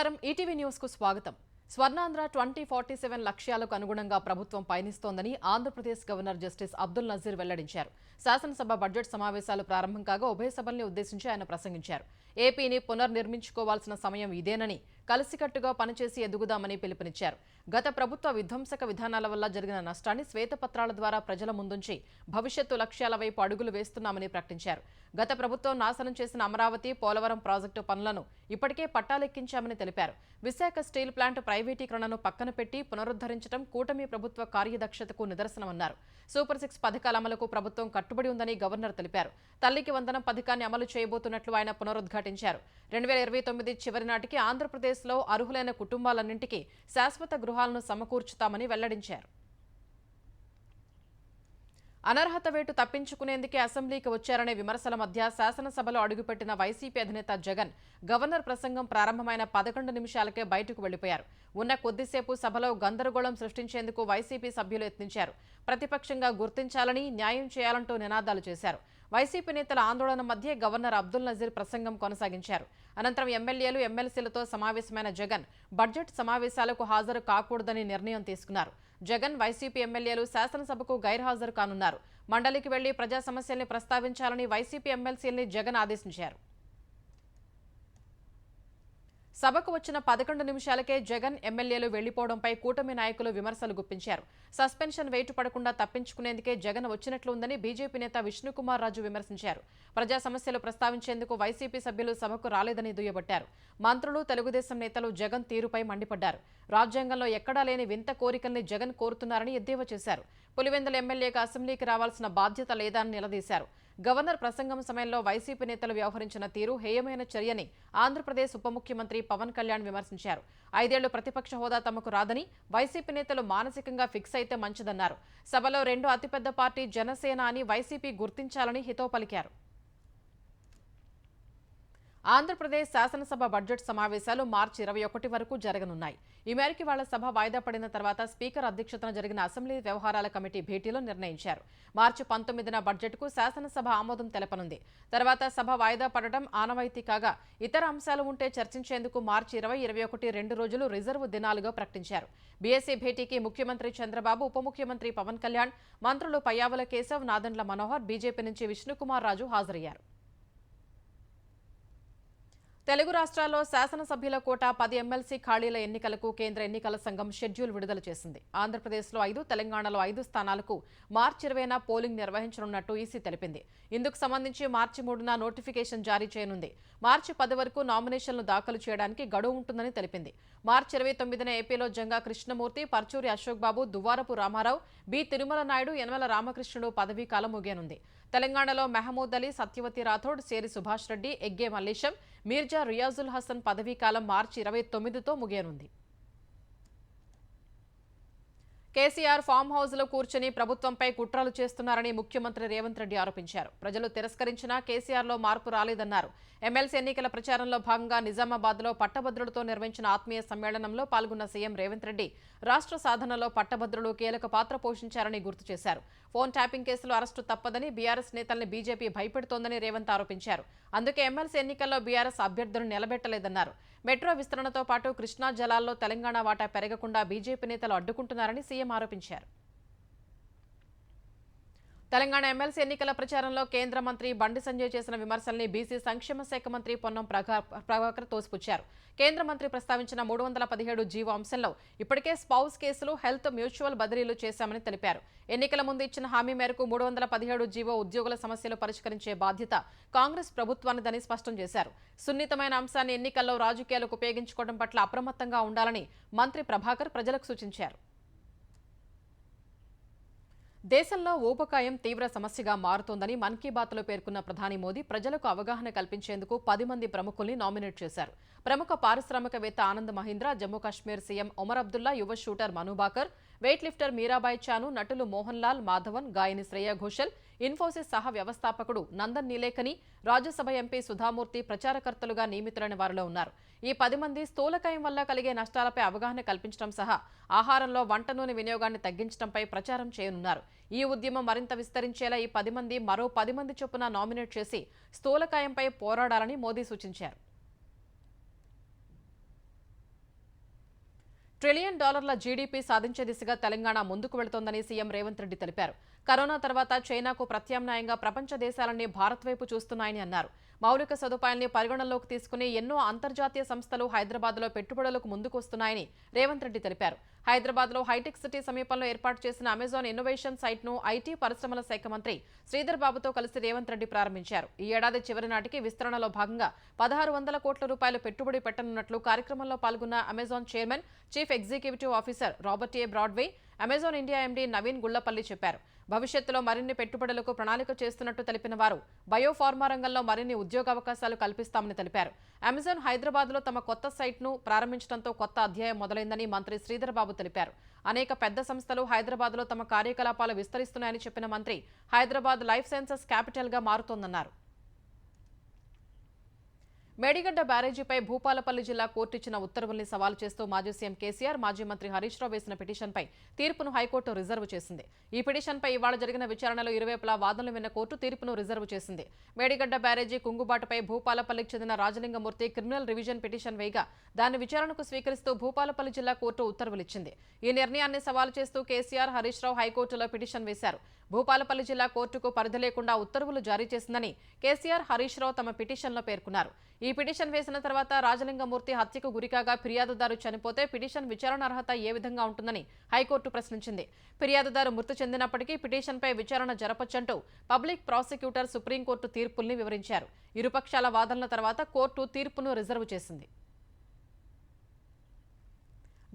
నమస్కారం ETV news కు స్వాగతం. స్వర్ణాంధ్ర 2047 లక్ష్యాలకు అనుగుణంగా ప్రభుత్వం పయనిస్తోందని ఆంధ్రప్రదేశ్ గవర్నర్ జస్టిస్ అబ్దుల్ నజీర్ వెల్లడించారు. శాసనసభ బడ్జెట్ సమావేశాలు ప్రారంభం కాగా ఉభయ సభల్ని ఉద్దేశించి ఆయన ప్రసంగించారు. ఏపీని పునర్నిర్మించుకోవాల్సిన సమయం ఇదేనని, కలిసికట్టుగా పనిచేసి ఎదుగుదామని పిలుపునిచ్చారు. గత ప్రభుత్వ విధ్వంసక విధానాల వల్ల జరిగిన నష్టాన్ని శ్వేతపత్రాల ద్వారా ప్రజల ముందుంచి భవిష్యత్తు లక్ష్యాల వైపు అడుగులు వేస్తున్నామని ప్రకటించారు. గత ప్రభుత్వం నాశనం చేసిన అమరావతి, పోలవరం ప్రాజెక్టు పనులను ఇప్పటికే పట్టాలెక్కించామని తెలిపారు. విశాఖ స్టీల్ ప్లాంట్ ప్రైవేటీకరణను పక్కన పెట్టి పునరుద్ధరించడం కూటమి ప్రభుత్వ కార్యదక్షతకు నిదర్శనమన్నారు. సూపర్ 6 పథకాల అమలుకు ప్రభుత్వం కట్టుబడి ఉందని గవర్నర్ తెలిపారు. తల్లికి వందనం పథకాన్ని అమలు చేయబోతున్నట్లు ఆయన పునరుద్ఘాటించారు. 2029 చివరి నాటికి ఆంధ్రప్రదేశ్లో అర్హులైన కుటుంబాలన్నింటికీ శాశ్వత గృహాలను సమకూర్చుతామని వెల్లడించారు. అనర్హత వేటు తప్పించుకునేందుకే అసెంబ్లీకి వచ్చారనే విమర్శల మధ్య శాసనసభలో అడుగుపెట్టిన వైసీపీ అధినేత జగన్ గవర్నర్ ప్రసంగం ప్రారంభమైన 11 నిమిషాలకే బయటకు వెళ్లిపోయారు. ఉన్న కొద్దిసేపు సభలో గందరగోళం సృష్టించేందుకు వైసీపీ సభ్యులు యత్నించారు. ప్రతిపక్షంగా గుర్తించాలని, న్యాయం చేయాలంటూ నినాదాలు చేశారు. వైసీపీ నేతల ఆందోళన మధ్య గవర్నర్ అబ్దుల్ నజీర్ ప్రసంగం కొనసాగించారు. అనంతరం ఎమ్మెల్యేలు, ఎమ్మెల్సీలతో సమావేశమైన జగన్ బడ్జెట్ సమావేశాలకు హాజరు కాకూడదని నిర్ణయం తీసుకున్నారు. జగన్, వైసీపీ ఎమ్మెల్యేలు శాసనసభకు గైర్హాజరు కానున్నారు. మండలికి వెళ్లి ప్రజా సమస్యల్ని ప్రస్తావించాలని వైసీపీ ఎమ్మెల్సీల్ని జగన్ ఆదేశించారు. సభకు వచ్చిన 11 నిమిషాలకే జగన్, ఎమ్మెల్యేలు వెళ్లిపోవడంపై కూటమి నాయకులు విమర్శలు గుప్పించారు. సస్పెన్షన్ వేటు పడకుండా తప్పించుకునేందుకే జగన్ వచ్చినట్లు ఉందని బీజేపీ నేత విష్ణుకుమార్ రాజు విమర్శించారు. ప్రజా సమస్యలు ప్రస్తావించేందుకు వైసీపీ సభ్యులు సభకు రాలేదని దుయ్యబట్టారు. మంత్రులు, తెలుగుదేశం నేతలు జగన్ తీరుపై మండిపడ్డారు. రాజ్యాంగంలో ఎక్కడా లేని వింత కోరికల్ని జగన్ కోరుతున్నారని ఎద్దేవా చేశారు. పులివెందుల ఎమ్మెల్యేకు అసెంబ్లీకి రావాల్సిన బాధ్యత లేదా అని నిలదీశారు. గవర్నర్ ప్రసంగం సమయంలో వైసీపీ నేతలు వ్యవహరించిన తీరు హేయమైన చర్యని ఆంధ్రప్రదేశ్ ఉప ముఖ్యమంత్రి పవన్ కళ్యాణ్ విమర్శించారు. 5 ఏళ్లు ప్రతిపక్ష హోదా తమకు రాదని, వైసీపీ నేతలు మానసికంగా ఫిక్స్ అయితే మంచిదన్నారు. సభలో రెండో అతిపెద్ద పార్టీ జనసేన అని వైసీపీ గుర్తించాలని హితవు పలికారు. ఆంధ్రప్రదేశ్ శాసనసభ బడ్జెట్ సమావేశాలు మార్చి 21 వరకు జరగనున్నాయి. ఈ మేరకు వాళ్ల సభ వాయిదా పడిన తర్వాత స్పీకర్ అధ్యక్షతన జరిగిన అసెంబ్లీ వ్యవహారాల కమిటీ భేటీలో నిర్ణయించారు. మార్చి 19న బడ్జెట్కు శాసనసభ ఆమోదం తెలపనుంది. తర్వాత సభ వాయిదా పడడం ఆనవాయితీ కాగా, ఇతర అంశాలు ఉంటే చర్చించేందుకు మార్చి 20, 21 2 రోజులు రిజర్వ్ దినాలుగా ప్రకటించారు. బీఎస్సీ భేటీకి ముఖ్యమంత్రి చంద్రబాబు, ఉప ముఖ్యమంత్రి పవన్ కళ్యాణ్, మంత్రులు పయ్యావుల కేశవ్, నాదెండ్ల మనోహర్, బీజేపీ నుంచి విష్ణుకుమార్ రాజు హాజరయ్యారు. తెలుగు రాష్ట్రాల్లో శాసనసభ్యుల కోటా 10 ఎమ్మెల్సీ ఖాళీల ఎన్నికలకు కేంద్ర ఎన్నికల సంఘం షెడ్యూల్ విడుదల చేసింది. ఆంధ్రప్రదేశ్లో 5, తెలంగాణలో 5 స్థానాలకు మార్చి 20న పోలింగ్ నిర్వహించనున్నట్టు ఈసీ తెలిపింది. ఇందుకు సంబంధించి మార్చి 3న నోటిఫికేషన్ జారీ చేయనుంది. మార్చి 10 వరకు నామినేషన్లు దాఖలు చేయడానికి గడువు ఉంటుందని తెలిపింది. మార్చి 29న ఏపీలో జంగా కృష్ణమూర్తి, పర్చూరి అశోక్ బాబు, దువ్వారపు రామారావు, బి తిరుమల నాయుడు, యనమల రామకృష్ణుడు పదవీకాలం ముగియనుంది. తెలంగాణలో మహమూద్ అలీ, సత్యవతి రాథోడ్, సేరి సుభాష్ రెడ్డి, ఎగ్గే మల్లేశం, మీర్జా రియాజుల్ హసన్ పదవీకాలం మార్చి 29తో ముగియనుంది. కేసీఆర్ ఫామ్ హౌస్ లో కూర్చుని ప్రభుత్వంపై కుట్రలు చేస్తున్నారని ముఖ్యమంత్రి రేవంత్ రెడ్డి ఆరోపించారు. ప్రజలు తిరస్కరించినా కేసీఆర్లో మార్పు రాలేదన్నారు. ఎమ్మెల్సీ ఎన్నికల ప్రచారంలో భాగంగా నిజామాబాద్లో పట్టభద్రులతో నిర్వహించిన ఆత్మీయ సమ్మేళనంలో పాల్గొన్న సీఎం రేవంత్ రెడ్డి రాష్ట్ర సాధనలో పట్టభద్రులు కీలక పాత్ర పోషించారని గుర్తు చేశారు. ఫోన్ ట్యాపింగ్ కేసులో అరెస్టు తప్పదని, బీఆర్ఎస్ నేతల్ని బీజేపీ భయపెడుతోందని రేవంత్ ఆరోపించారు. అందుకే ఎమ్మెల్సీ ఎన్నికల్లో బీఆర్ఎస్ అభ్యర్థులను నిలబెట్టలేదన్నారు. మెట్రో విస్తరణతో పాటు కృష్ణా జలాల్లో తెలంగాణ వాటా పెరగకుండా బీజేపీ నేతలు అడ్డుకుంటున్నారని సీఎం ఆరోపించారు. తెలంగాణ ఎమ్మెల్సీ ఎన్నికల ప్రచారంలో కేంద్ర మంత్రి బండి సంజయ్ చేసిన విమర్శల్ని బీసీ సంక్షేమ శాఖ మంత్రి పొన్నం ప్రభాకర్ తోసిపుచ్చారు. కేంద్ర మంత్రి ప్రస్తావించిన 317 జీవో అంశంలో ఇప్పటికే స్పౌస్ కేసులు, హెల్త్, మ్యూచువల్ బదిలీలు చేశామని తెలిపారు. ఎన్నికల ముందు ఇచ్చిన హామీ మేరకు 317 జీవో ఉద్యోగుల సమస్యలు పరిష్కరించే బాధ్యత కాంగ్రెస్ ప్రభుత్వానిదని స్పష్టం చేశారు. సున్నితమైన అంశాన్ని ఎన్నికల్లో రాజకీయాలకు ఉపయోగించుకోవడం పట్ల అప్రమత్తంగా ఉండాలని మంత్రి ప్రభాకర్ ప్రజలకు సూచించారు. దేశంలో ఊబకాయం తీవ్ర సమస్యగా మారుతోందని మన్ కీ బాత్లో పేర్కొన్న ప్రధాని మోదీ ప్రజలకు అవగాహన కల్పించేందుకు 10 మంది ప్రముఖుల్ని నామినేట్ చేశారు. ప్రముఖ పారిశ్రామికవేత్త ఆనంద్ మహీంద్ర, జమ్మూ కాశ్మీర్ సీఎం ఒమర్ అబ్దుల్లా, యువ షూటర్ మను బాకర్, వెయిట్ లిఫ్టర్ మీరాబాయ్ చాను, నటులు మోహన్ లాల్, మాధవన్, గాయని శ్రేయా ఘోషల్, ఇన్ఫోసిస్ సహ వ్యవస్థాపకుడు నందన్ నీలేకని, రాజ్యసభ ఎంపీ సుధామూర్తి ప్రచారకర్తలుగా నియమితులైన వారిలో ఉన్నారు. ఈ 10 మంది స్థూలకాయం వల్ల కలిగే నష్టాలపై అవగాహన కల్పించడం సహా ఆహారంలో వంట నూనె వినియోగాన్ని తగ్గించడంపై ప్రచారం చేయనున్నారు. ఈ ఉద్యమం మరింత విస్తరించేలా ఈ 10 మంది మరో 10 మంది చొప్పున నామినేట్ చేసి స్థూలకాయంపై పోరాడాలని మోదీ సూచించారు. ట్రిలియన్ డాలర్ల జీడీపీ సాధించే దిశగా తెలంగాణ ముందుకు వెళుతోందని సీఎం రేవంత్ రెడ్డి తెలిపారు. కరోనా తర్వాత చైనాకు ప్రత్యామ్నాయంగా ప్రపంచ దేశాలన్నీ భారత్ వైపు చూస్తున్నాయని అన్నారు. మౌలిక సదుపాయాల్ని పరిగణనలోకి తీసుకుని ఎన్నో అంతర్జాతీయ సంస్థలు హైదరాబాద్లో పెట్టుబడులకు ముందుకొస్తున్నాయని రేవంత్ రెడ్డి తెలిపారు. హైదరాబాద్లో హైటెక్ సిటీ సమీపంలో ఏర్పాటు చేసిన అమెజాన్ ఇన్నోవేషన్ సైట్ను ఐటీ పరిశ్రమల శాఖ మంత్రి శ్రీధర్ బాబుతో కలిసి రేవంత్ రెడ్డి ప్రారంభించారు. ఈ ఏడాది చివరి నాటికి విస్తరణలో భాగంగా 1600 కోట్ల రూపాయలు పెట్టుబడి పెట్టనున్నట్లు కార్యక్రమంలో పాల్గొన్న Amazon chairman, chief executive officer Robert A Broadway, Amazon India MD Naveen Gullapalli చెప్పారు. భవిష్యత్తులో మరిన్ని పెట్టుబడులకు ప్రణాళిక చేస్తున్నట్టు తెలిపిన వారు బయోఫార్మా రంగంలో మరిన్ని ఉద్యోగావకాశాలు కల్పిస్తామని తెలిపారు. అమెజాన్ హైదరాబాద్లో తమ కొత్త సైట్ను ప్రారంభించడంతో కొత్త అధ్యాయం మొదలైందని మంత్రి శ్రీధర్ బాబు తెలిపారు. అనేక పెద్ద సంస్థలు హైదరాబాద్లో తమ కార్యకలాపాలు విస్తరిస్తున్నాయని చెప్పిన మంత్రి హైదరాబాద్ లైఫ్ సైన్సెస్ క్యాపిటల్గా మారుతోందన్నారు. మేడిగడ్డ బ్యారేజీపై భూపాలపల్లి జిల్లా కోర్టు ఇచ్చిన ఉత్తర్వుల్ని సవాల్ చేస్తూ మాజీ సీఎం కేసీఆర్, మాజీ మంత్రి హరీష్ రావు వేసిన పిటిషన్పై తీర్పును హైకోర్టు రిజర్వ్ చేసింది. ఈ పిటిషన్పై ఇవాళ జరిగిన విచారణలో ఇరువైపులా వాదనలు విన్న కోర్టు తీర్పును రిజర్వ్ చేసింది. మేడిగడ్డ బ్యారేజీ కుంగుబాటుపై భూపాలపల్లికి చెందిన రాజలింగమూర్తి క్రిమినల్ రివిజన్ పిటిషన్ వేయగా దాన్ని విచారణకు స్వీకరిస్తూ భూపాలపల్లి జిల్లా కోర్టు ఉత్తర్వులిచ్చింది. ఈ నిర్ణయాన్ని సవాల్ చేస్తూ కేసీఆర్, హరీష్ రావు హైకోర్టులో పిటిషన్ వేశారు. భూపాలపల్లి జిల్లా కోర్టుకు పరిధి లేకుండా ఉత్తర్వులు జారీ చేసిందని కేసీఆర్, హరీష్ రావు తమ పిటిషన్లో పేర్కొన్నారు. ఈ పిటిషన్ వేసిన తర్వాత రాజలింగమూర్తి హత్యకు గురికాగా ఫిర్యాదుదారు చనిపోతే పిటిషన్ విచారణ అర్హత ఏ విధంగా ఉంటుందని హైకోర్టు ప్రశ్నించింది. ఫిర్యాదుదారు మృతి చెందినప్పటికీ పిటిషన్పై విచారణ జరపొచ్చంటూ పబ్లిక్ ప్రాసిక్యూటర్ సుప్రీంకోర్టు తీర్పుల్ని వివరించారు. ఇరుపక్షాల వాదనల తర్వాత కోర్టు తీర్పును రిజర్వ్ చేసింది.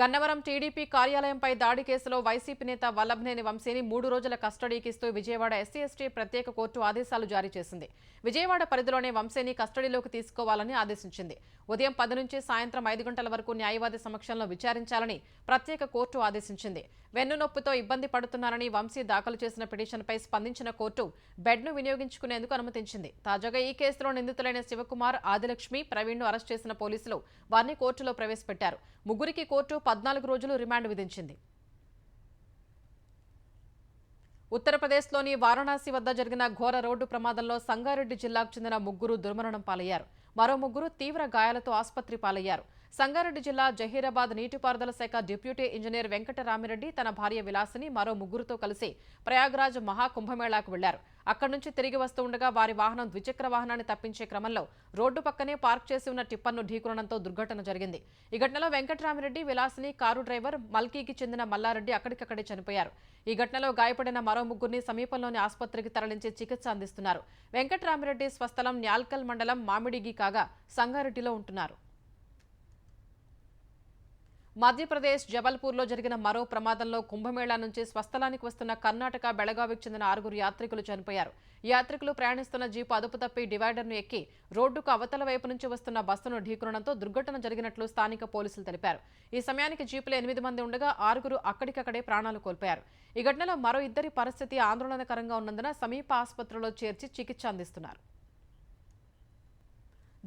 గన్నవరం టీడీపీ కార్యాలయంపై దాడి కేసులో వైసీపీ నేత వల్లభనేని వంశీని 3 రోజుల కస్టడీకి ఇస్తూ విజయవాడ ఎస్సీ ఎస్టీ ప్రత్యేక కోర్టు ఆదేశాలు జారీ చేసింది. విజయవాడ పరిధిలోనే వంశీని కస్టడీలోకి తీసుకోవాలని ఆదేశించింది. ఉదయం 10 నుంచి సాయంత్రం 5 గంటల వరకు న్యాయవాది సమక్షంలో విచారించాలని ప్రత్యేక కోర్టు ఆదేశించింది. వెన్నునొప్పితో ఇబ్బంది పడుతున్నారని వంశీ దాఖలు చేసిన పిటిషన్పై స్పందించిన కోర్టు బెడ్ను వినియోగించుకునేందుకు అనుమతించింది. తాజాగా ఈ కేసులో నిందితులైన శివకుమార్, ఆదిలక్ష్మి, ప్రవీణ్ను అరెస్ట్ చేసిన పోలీసులు వారిని కోర్టులో ప్రవేశపెట్టారు. ముగ్గురికి కోర్టు 14 రోజులు రిమాండ్ విధించింది. ఉత్తరప్రదేశ్లోని వారణాసి వద్ద జరిగిన ఘోర రోడ్డు ప్రమాదంలో సంగారెడ్డి జిల్లాకు చెందిన 3 దుర్మరణం పాలయ్యారు. మరో 3 తీవ్ర గాయాలతో ఆసుపత్రి పాలయ్యారు. సంగారెడ్డి జిల్లా జహీరాబాద్ నీటిపారుదల శాఖ డిప్యూటీ ఇంజనీర్ వెంకటరామిరెడ్డి తన భార్య విలాసిని మరో 3తో కలిసి ప్రయాగ్రాజ్ మహాకుంభమేళాకు వెళ్లారు. అక్కడి నుంచి తిరిగి వస్తూ ఉండగా వారి వాహనం ద్విచక్ర వాహనాన్ని తప్పించే క్రమంలో రోడ్డు పక్కనే పార్క్ చేసి ఉన్న టిప్పర్ను ఢీకొనడంతో దుర్ఘటన జరిగింది. ఈ ఘటనలో వెంకటరామిరెడ్డి, విలాసిని, కారు డ్రైవర్ మల్కీకి చెందిన మల్లారెడ్డి అక్కడికక్కడే చనిపోయారు. ఈ ఘటనలో గాయపడిన మరో 3ని సమీపంలోని ఆసుపత్రికి తరలించి చికిత్స అందిస్తున్నారు. వెంకటరామిరెడ్డి స్వస్థలం న్యాల్కల్ మండలం మామిడిగి కాగా సంగారెడ్డిలో ఉంటున్నారు. మధ్యప్రదేశ్ జబల్పూర్లో జరిగిన మరో ప్రమాదంలో కుంభమేళా నుంచి స్వస్థలానికి వస్తున్న కర్ణాటక బెళగావికి చెందిన 6 యాత్రికులు చనిపోయారు. యాత్రికులు ప్రయాణిస్తున్న జీపు అదుపు తప్పి డివైడర్ను ఎక్కి రోడ్డుకు అవతల వైపు నుంచి వస్తున్న బస్సును ఢీకొనడంతో దుర్ఘటన జరిగినట్లు స్థానిక పోలీసులు తెలిపారు. ఈ సమయానికి జీపులో 8 మంది ఉండగా 6 అక్కడికక్కడే ప్రాణాలు కోల్పోయారు. ఈ ఘటనలో మరో 2 పరిస్థితి ఆందోళనకరంగా ఉన్నందున సమీప ఆసుపత్రిలో చేర్చి చికిత్స అందిస్తున్నారు.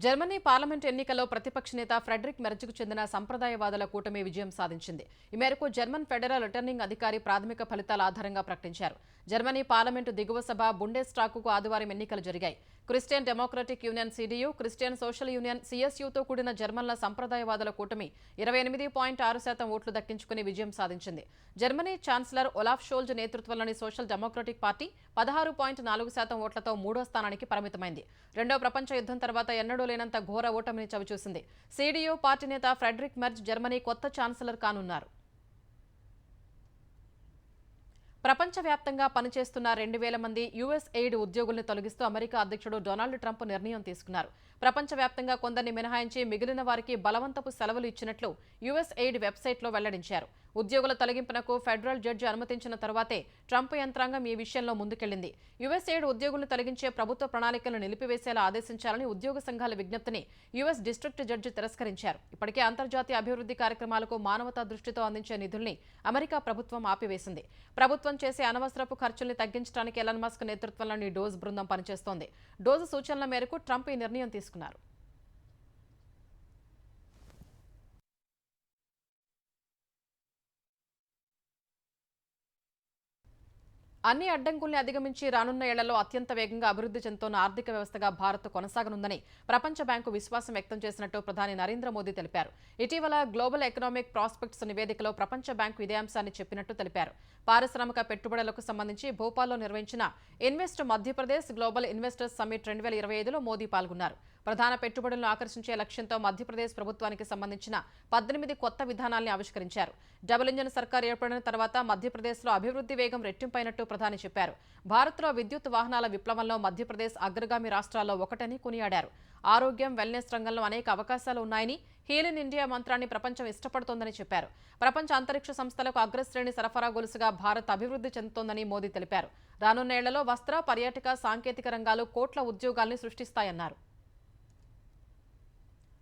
జర్మనీ పార్లమెంట్ ఎన్నికల్లో ప్రతిపక్ష నేత ఫ్రెడరిక్ మెర్జ్కు చెందిన సంప్రదాయవాదుల కూటమి విజయం సాధించింది. ఈ మేరకు జర్మన్ ఫెడరల్ రిటర్నింగ్ అధికారి ప్రాథమిక ఫలితాల ఆధారంగా ప్రకటించారు. జర్మనీ పార్లమెంటు దిగువ సభ బుండెస్టాగ్కు ఆదివారం ఎన్నికలు జరిగాయి. Christian Democratic Union CDU, Christian Social Union సిఎస్యుతో కూడిన జర్మన్ల సంప్రదాయవాదుల కూటమి 28.6% ఓట్లు దక్కించుకుని విజయం సాధించింది. జర్మనీ ఛాన్సలర్ ఒలాఫ్ షోల్జ్ నేతృత్వంలోని సోషల్ డెమోక్రటిక్ పార్టీ 16.4% ఓట్లతో 3వ స్థానానికి పరిమితమైంది. రెండో ప్రపంచ యుద్ధం తర్వాత ఎన్నడూ లేనంత ఘోర ఓటమిని చవిచూసింది. సిడియు పార్టీ నేత ఫ్రెడరిక్ మెర్జ్ జర్మనీ కొత్త ఛాన్సలర్ కానున్నారు. ప్రపంచవ్యాప్తంగా పనిచేస్తున్న 2000 మంది యుఎస్ ఎయిడ్ ఉద్యోగుల్ని తొలగిస్తూ అమెరికా అధ్యక్షుడు డొనాల్డ్ ట్రంప్ నిర్ణయం తీసుకున్నారు. ప్రపంచవ్యాప్తంగా కొందరిని మినహాయించి మిగిలిన వారికి బలవంతపు సెలవులు ఇచ్చినట్లు యుఎస్ ఎయిడ్ వెబ్సైట్లో వెల్లడించారు. ఉద్యోగుల తొలగింపునకు ఫెడరల్ జడ్జి అనుమతించిన తరువాతే ట్రంప్ యంత్రాంగం ఈ విషయంలో ముందుకెళ్లింది. యుఎస్ ఎయిడ్ ఉద్యోగులను తొలగించే ప్రభుత్వ ప్రణాళికలను నిలిపివేసేలా ఆదేశించాలని ఉద్యోగ సంఘాల విజ్ఞప్తిని యుఎస్ డిస్ట్రిక్ట్ జడ్జి తిరస్కరించారు. ఇప్పటికే అంతర్జాతీయ అభివృద్ధి కార్యక్రమాలకు మానవతా దృష్టితో అందించే నిధుల్ని అమెరికా ప్రభుత్వం ఆపివేసింది. ప్రభుత్వం చేసే అనవసరపు ఖర్చుల్ని తగ్గించడానికి ఎలన్ మస్క్ నేతృత్వంలోని డోజ్ బృందం పనిచేస్తోంది. డోజ్ సూచనల మేరకు ట్రంప్ ఈ నిర్ణయం తీసుకున్నారు. అన్ని అడ్డంకుల్ని అధిగమించి రానున్న ఏళ్లలో అత్యంత వేగంగా అభివృద్ధి చెందుతున్న ఆర్థిక వ్యవస్థగా భారత్ కొనసాగనుందని ప్రపంచ బ్యాంకు విశ్వాసం వ్యక్తం చేసినట్టు ప్రధాని నరేంద్ర మోదీ తెలిపారు. ఇటీవల గ్లోబల్ ఎకనామిక్ ప్రాస్పెక్ట్స్ నివేదికలో ప్రపంచ బ్యాంకు ఇదే అంశాన్ని చెప్పినట్టు తెలిపారు. పారిశ్రామిక పెట్టుబడులకు సంబంధించి భోపాల్లో నిర్వహించిన invest Madhya Pradesh global investors summit 2025లో మోదీ పాల్గొన్నారు. ప్రధాన పెట్టుబడులను ఆకర్షించే లక్ష్యంతో మధ్యప్రదేశ్ ప్రభుత్వానికి సంబంధించిన 18 కొత్త విధానాల్ని ఆవిష్కరించారు. డబుల్ ఇంజన్ సర్కార్ ఏర్పడిన తర్వాత మధ్యప్రదేశ్లో అభివృద్ధి వేగం రెట్టింపైనట్టు ప్రధాని చెప్పారు. భారత్లో విద్యుత్ వాహనాల విప్లవంలో మధ్యప్రదేశ్ అగ్రగామి రాష్ట్రాల్లో ఒకటని కొనియాడారు. ఆరోగ్యం, వెల్నెస్ రంగంలో అనేక అవకాశాలు ఉన్నాయని, హీల్ ఇన్ ఇండియా మంత్రాన్ని ప్రపంచం ఇష్టపడుతోందని చెప్పారు. ప్రపంచ అంతరిక్ష సంస్థలకు అగ్రశ్రేణి సరఫరా గొలుసుగా భారత్ అభివృద్ధి చెందుతోందని మోదీ తెలిపారు. రానున్న ఏళ్లలో వస్త్ర, పర్యాటక, సాంకేతిక రంగాలు కోట్ల ఉద్యోగాల్ని సృష్టిస్తాయన్నారు.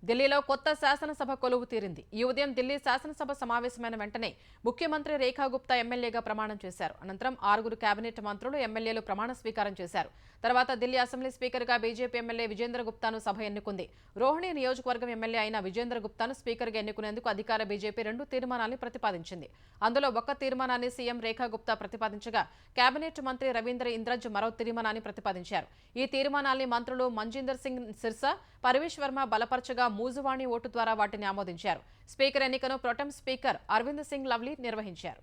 ఢిల్లీలో కొత్త శాసనసభ కొలువు తీరింది. ఈ ఉదయం ఢిల్లీ శాసనసభ సమావేశమైన వెంటనే ముఖ్యమంత్రి రేఖా గుప్తా ఎమ్మెల్యేగా ప్రమాణం చేశారు. అనంతరం 6 కేబినెట్ మంత్రులు, ఎమ్మెల్యేలు ప్రమాణ స్వీకారం చేశారు. తర్వాత ఢిల్లీ అసెంబ్లీ స్పీకర్గా బీజేపీ ఎమ్మెల్యే విజేంద్ర గుప్తాను సభ ఎన్నుకుంది. రోహిణి నియోజకవర్గం ఎమ్మెల్యే అయిన విజేంద్ర గుప్తాను స్పీకర్గా ఎన్నుకునేందుకు అధికార బీజేపీ 2 తీర్మానాల్ని ప్రతిపాదించింది. అందులో ఒక తీర్మానాన్ని సీఎం రేఖా గుప్తా ప్రతిపాదించగా, కేబినెట్ మంత్రి రవీంద్ర ఇంద్రజ్ మరో తీర్మానాన్ని ప్రతిపాదించారు. ఈ తీర్మానాల్ని మంత్రులు మంజీందర్ సింగ్ సిర్సా, పరమేశ్ వర్మ బలపరచగా మూజువాణి ఓటు ద్వారా వాటిని ఆమోదించారు. స్పీకర్ ఎన్నికను ప్రొటెం స్పీకర్ అరవింద్ సింగ్ లవ్లీ నిర్వహించారు.